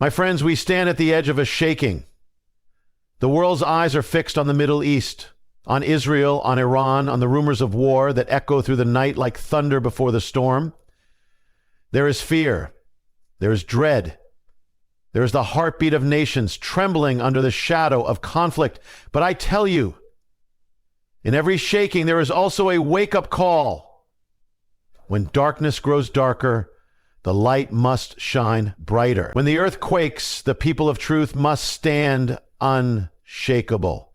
My friends, we stand at the edge of a shaking. The world's eyes are fixed on the Middle East, on Israel, on Iran, on the rumors of war that echo through the night like thunder before the storm. There is fear. There is dread. There is the heartbeat of nations trembling under the shadow of conflict. But I tell you, in every shaking, there is also a wake-up call. When darkness grows darker, the light must shine brighter. When the earth quakes, the people of truth must stand unshakable.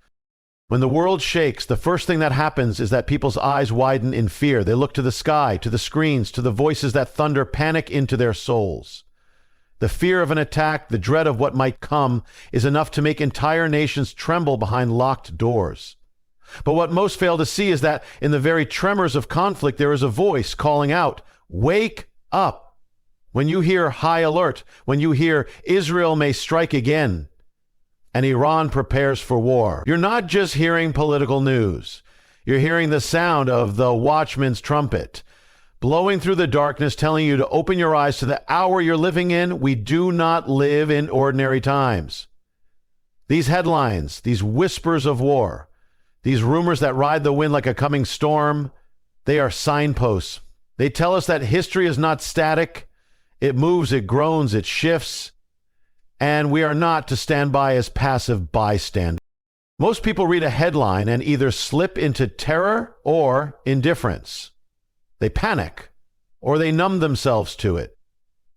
When the world shakes, the first thing that happens is that people's eyes widen in fear. They look to the sky, to the screens, to the voices that thunder panic into their souls. The fear of an attack, the dread of what might come, is enough to make entire nations tremble behind locked doors. But what most fail to see is that in the very tremors of conflict, there is a voice calling out, "Wake up!" When you hear high alert, when you hear Israel may strike again, and Iran prepares for war, you're not just hearing political news. You're hearing the sound of the watchman's trumpet, blowing through the darkness, telling you to open your eyes to the hour you're living in. We do not live in ordinary times. These headlines, these whispers of war, these rumors that ride the wind like a coming storm, they are signposts. They tell us that history is not static. It moves, it groans, it shifts. And we are not to stand by as passive bystanders. Most people read a headline and either slip into terror or indifference. They panic or they numb themselves to it,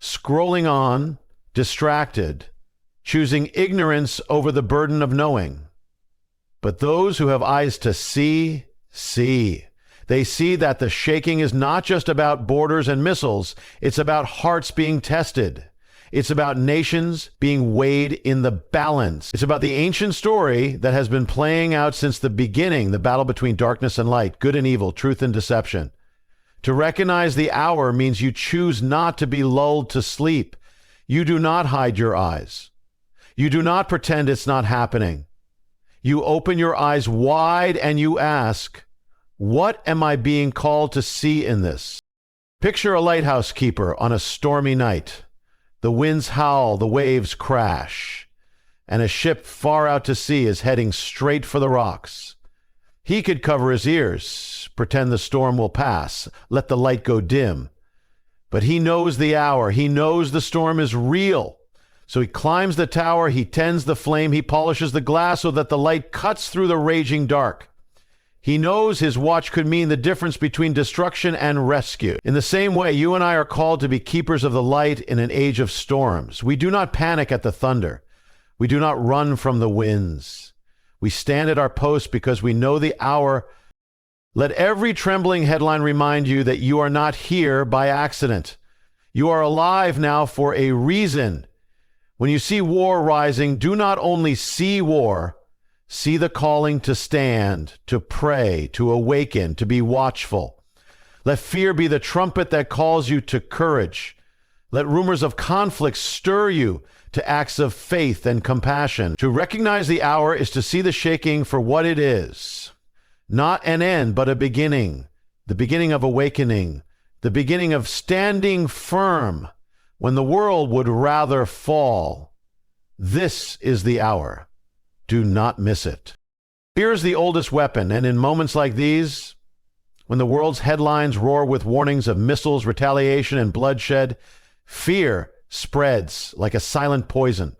scrolling on, distracted, choosing ignorance over the burden of knowing. But those who have eyes to see, see. They see that the shaking is not just about borders and missiles. It's about hearts being tested. It's about nations being weighed in the balance. It's about the ancient story that has been playing out since the beginning, the battle between darkness and light, good and evil, truth and deception. To recognize the hour means you choose not to be lulled to sleep. You do not hide your eyes. You do not pretend it's not happening. You open your eyes wide and you ask, what am I being called to see in this? Picture a lighthouse keeper on a stormy night. The winds howl, the waves crash, and a ship far out to sea is heading straight for the rocks. He could cover his ears, pretend the storm will pass, let the light go dim. But he knows the hour. He knows the storm is real. So he climbs the tower, he tends the flame, he polishes the glass so that the light cuts through the raging dark. He knows his watch could mean the difference between destruction and rescue. In the same way, you and I are called to be keepers of the light in an age of storms. We do not panic at the thunder. We do not run from the winds. We stand at our post because we know the hour. Let every trembling headline remind you that you are not here by accident. You are alive now for a reason. When you see war rising, do not only see war, see the calling to stand, to pray, to awaken, to be watchful. Let fear be the trumpet that calls you to courage. Let rumors of conflict stir you to acts of faith and compassion. To recognize the hour is to see the shaking for what it is. Not an end, but a beginning. The beginning of awakening. The beginning of standing firm when the world would rather fall. This is the hour. Do not miss it. Fear is the oldest weapon, and in moments like these, when the world's headlines roar with warnings of missiles, retaliation, and bloodshed, fear spreads like a silent poison.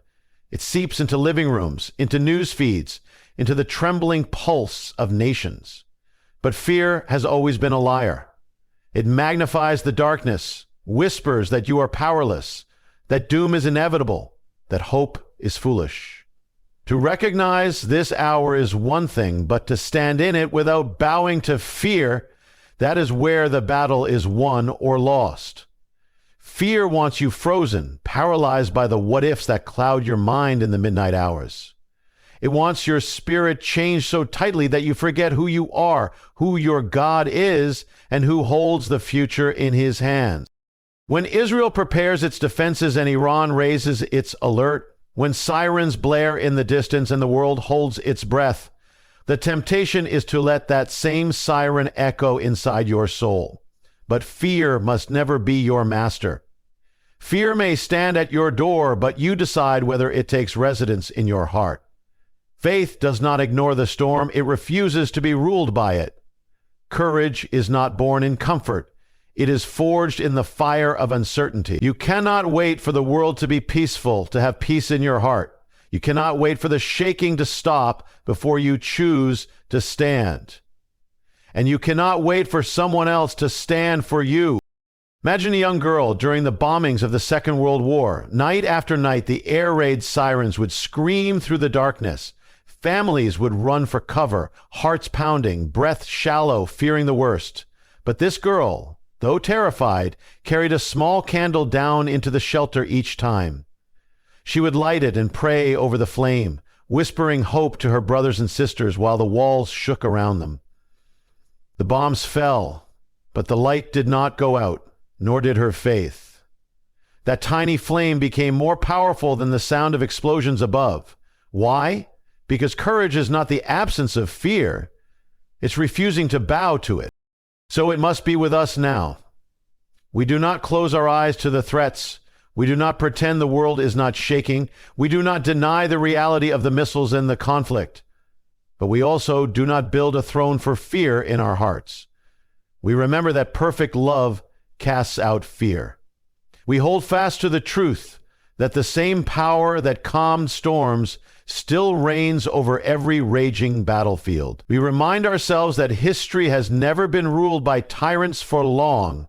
It seeps into living rooms, into news feeds, into the trembling pulse of nations. But fear has always been a liar. It magnifies the darkness, whispers that you are powerless, that doom is inevitable, that hope is foolish. To recognize this hour is one thing, but to stand in it without bowing to fear, that is where the battle is won or lost. Fear wants you frozen, paralyzed by the what-ifs that cloud your mind in the midnight hours. It wants your spirit changed so tightly that you forget who you are, who your God is, and who holds the future in his hands. When Israel prepares its defenses and Iran raises its alert, when sirens blare in the distance and the world holds its breath, the temptation is to let that same siren echo inside your soul. But fear must never be your master. Fear may stand at your door, but you decide whether it takes residence in your heart. Faith does not ignore the storm. It refuses to be ruled by it. Courage is not born in comfort. It is forged in the fire of uncertainty. You cannot wait for the world to be peaceful, to have peace in your heart. You cannot wait for the shaking to stop before you choose to stand. And you cannot wait for someone else to stand for you. Imagine a young girl during the bombings of the Second World War. Night after night, the air raid sirens would scream through the darkness. Families would run for cover, hearts pounding, breath shallow, fearing the worst. But this girl, though terrified, carried a small candle down into the shelter each time. She would light it and pray over the flame, whispering hope to her brothers and sisters while the walls shook around them. The bombs fell, but the light did not go out, nor did her faith. That tiny flame became more powerful than the sound of explosions above. Why? Because courage is not the absence of fear. It's refusing to bow to it. So it must be with us now. We do not close our eyes to the threats. We do not pretend the world is not shaking. We do not deny the reality of the missiles and the conflict. But we also do not build a throne for fear in our hearts. We remember that perfect love casts out fear. We hold fast to the truth that the same power that calmed storms still reigns over every raging battlefield. We remind ourselves that history has never been ruled by tyrants for long,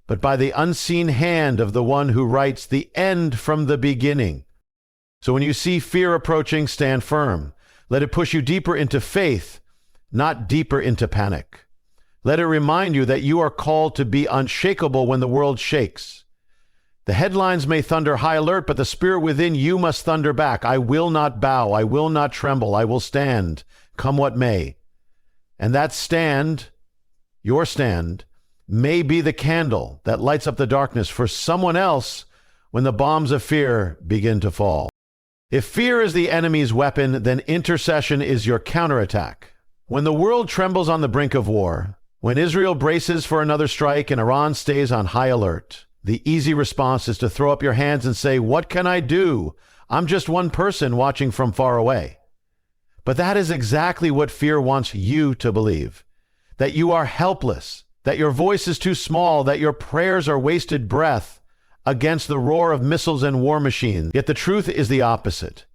but by the unseen hand of the one who writes the end from the beginning. So when you see fear approaching, stand firm. Let it push you deeper into faith, not deeper into panic. Let it remind you that you are called to be unshakable when the world shakes. The headlines may thunder high alert, but the spirit within you must thunder back. I will not bow. I will not tremble. I will stand, come what may. And that stand, your stand, may be the candle that lights up the darkness for someone else when the bombs of fear begin to fall. If fear is the enemy's weapon, then intercession is your counterattack. When the world trembles on the brink of war, when Israel braces for another strike and Iran stays on high alert, the easy response is to throw up your hands and say, "What can I do? I'm just one person watching from far away." But that is exactly what fear wants you to believe, that you are helpless, that your voice is too small, that your prayers are wasted breath against the roar of missiles and war machines. Yet the truth is the opposite.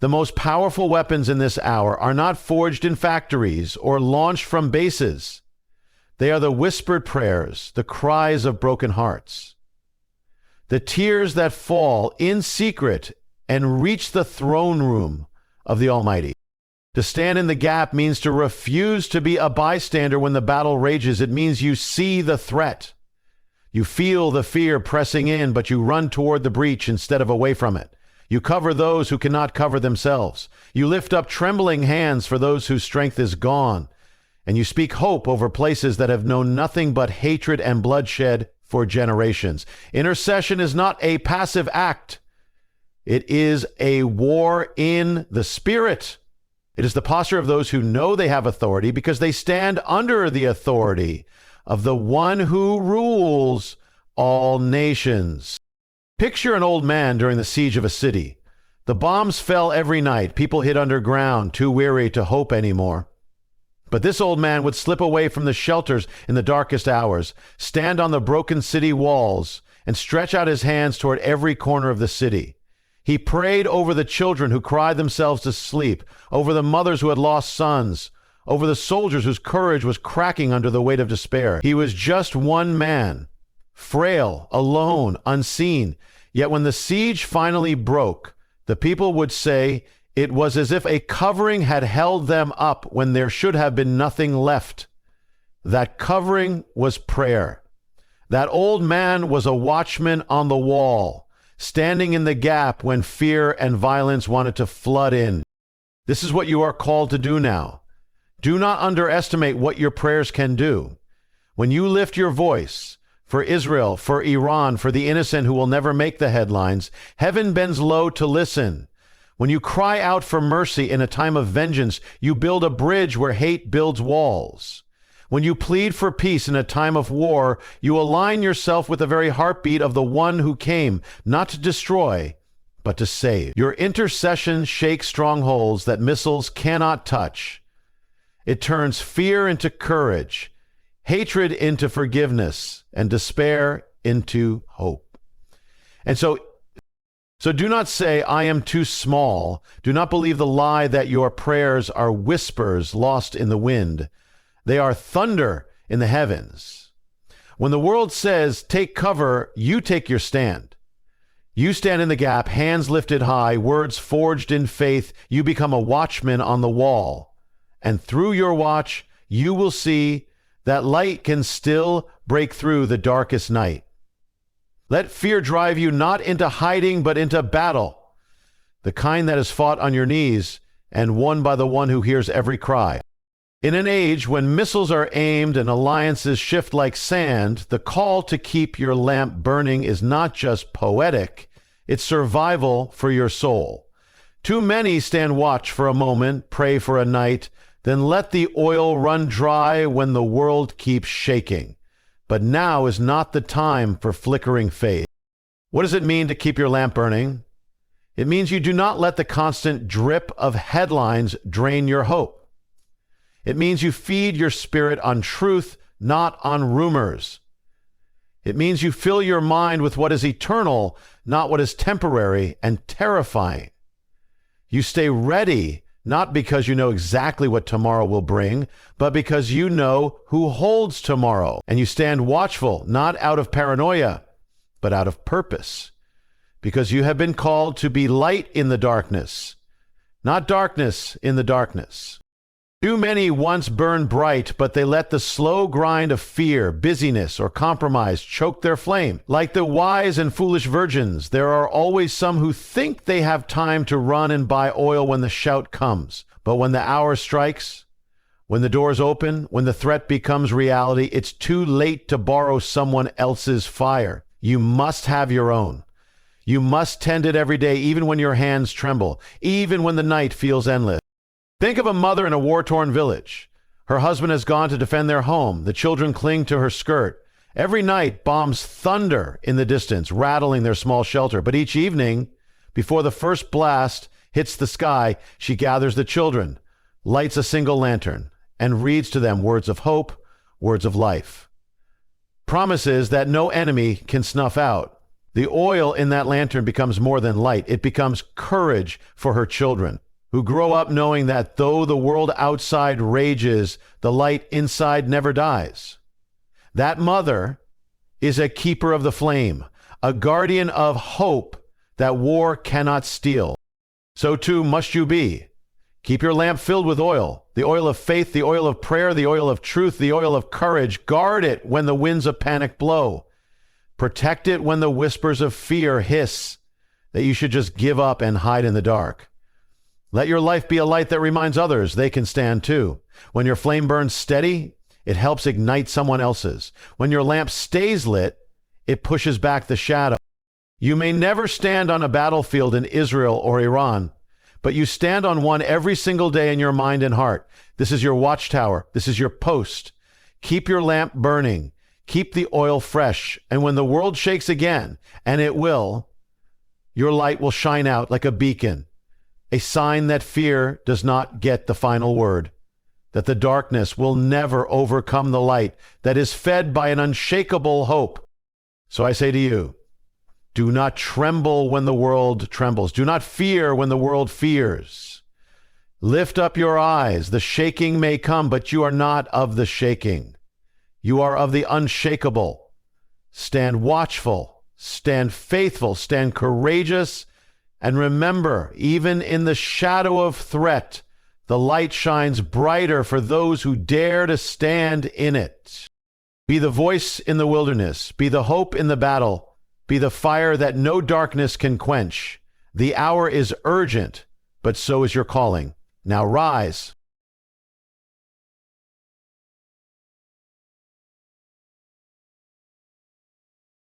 The most powerful weapons in this hour are not forged in factories or launched from bases. They are the whispered prayers, the cries of broken hearts, the tears that fall in secret and reach the throne room of the Almighty. To stand in the gap means to refuse to be a bystander when the battle rages. It means you see the threat. You feel the fear pressing in, but you run toward the breach instead of away from it. You cover those who cannot cover themselves. You lift up trembling hands for those whose strength is gone. And you speak hope over places that have known nothing but hatred and bloodshed for generations. Intercession is not a passive act. It is a war in the spirit. It is the posture of those who know they have authority because they stand under the authority of the one who rules all nations. Picture an old man during the siege of a city. The bombs fell every night. People hid underground, too weary to hope anymore. But this old man would slip away from the shelters in the darkest hours, stand on the broken city walls, and stretch out his hands toward every corner of the city. He prayed over the children who cried themselves to sleep, over the mothers who had lost sons, over the soldiers whose courage was cracking under the weight of despair. He was just one man, frail, alone, unseen. Yet when the siege finally broke, the people would say, it was as if a covering had held them up when there should have been nothing left. That covering was prayer. That old man was a watchman on the wall, standing in the gap when fear and violence wanted to flood in. This is what you are called to do now. Do not underestimate what your prayers can do. When you lift your voice for Israel, for Iran, for the innocent who will never make the headlines, heaven bends low to listen. When you cry out for mercy in a time of vengeance, you build a bridge where hate builds walls. When you plead for peace in a time of war, you align yourself with the very heartbeat of the one who came, not to destroy, but to save. Your intercession shakes strongholds that missiles cannot touch. It turns fear into courage, hatred into forgiveness, and despair into hope. And so do not say, I am too small. Do not believe the lie that your prayers are whispers lost in the wind. They are thunder in the heavens. When the world says, take cover, you take your stand. You stand in the gap, hands lifted high, words forged in faith. You become a watchman on the wall. And through your watch, you will see that light can still break through the darkest night. Let fear drive you not into hiding, but into battle, the kind that is fought on your knees and won by the one who hears every cry. In an age when missiles are aimed and alliances shift like sand, the call to keep your lamp burning is not just poetic, it's survival for your soul. Too many stand watch for a moment, pray for a night, then let the oil run dry when the world keeps shaking. But now is not the time for flickering faith. What does it mean to keep your lamp burning? It means you do not let the constant drip of headlines drain your hope. It means you feed your spirit on truth, not on rumors. It means you fill your mind with what is eternal, not what is temporary and terrifying. You stay ready, not because you know exactly what tomorrow will bring, but because you know who holds tomorrow. And you stand watchful, not out of paranoia, but out of purpose, because you have been called to be light in the darkness, not darkness in the darkness. Too many once burned bright, but they let the slow grind of fear, busyness, or compromise choke their flame. Like the wise and foolish virgins, there are always some who think they have time to run and buy oil when the shout comes. But when the hour strikes, when the doors open, when the threat becomes reality, it's too late to borrow someone else's fire. You must have your own. You must tend it every day, even when your hands tremble, even when the night feels endless. Think of a mother in a war-torn village. Her husband has gone to defend their home. The children cling to her skirt. Every night, bombs thunder in the distance, rattling their small shelter. But each evening, before the first blast hits the sky, she gathers the children, lights a single lantern, and reads to them words of hope, words of life. Promises that no enemy can snuff out. The oil in that lantern becomes more than light. It becomes courage for her children, who grow up knowing that though the world outside rages, the light inside never dies. That mother is a keeper of the flame, a guardian of hope that war cannot steal. So too must you be. Keep your lamp filled with oil, the oil of faith, the oil of prayer, the oil of truth, the oil of courage. Guard it when the winds of panic blow. Protect it when the whispers of fear hiss that you should just give up and hide in the dark. Let your life be a light that reminds others they can stand too. When your flame burns steady, it helps ignite someone else's. When your lamp stays lit, it pushes back the shadow. You may never stand on a battlefield in Israel or Iran, but you stand on one every single day in your mind and heart. This is your watchtower. This is your post. Keep your lamp burning. Keep the oil fresh. And when the world shakes again, and it will, your light will shine out like a beacon. A sign that fear does not get the final word, that the darkness will never overcome the light that is fed by an unshakable hope. So I say to you, do not tremble when the world trembles. Do not fear when the world fears. Lift up your eyes. The shaking may come, but you are not of the shaking. You are of the unshakable. Stand watchful, stand faithful, stand courageous. And remember, even in the shadow of threat, the light shines brighter for those who dare to stand in it. Be the voice in the wilderness. Be the hope in the battle. Be the fire that no darkness can quench. The hour is urgent, but so is your calling. Now rise.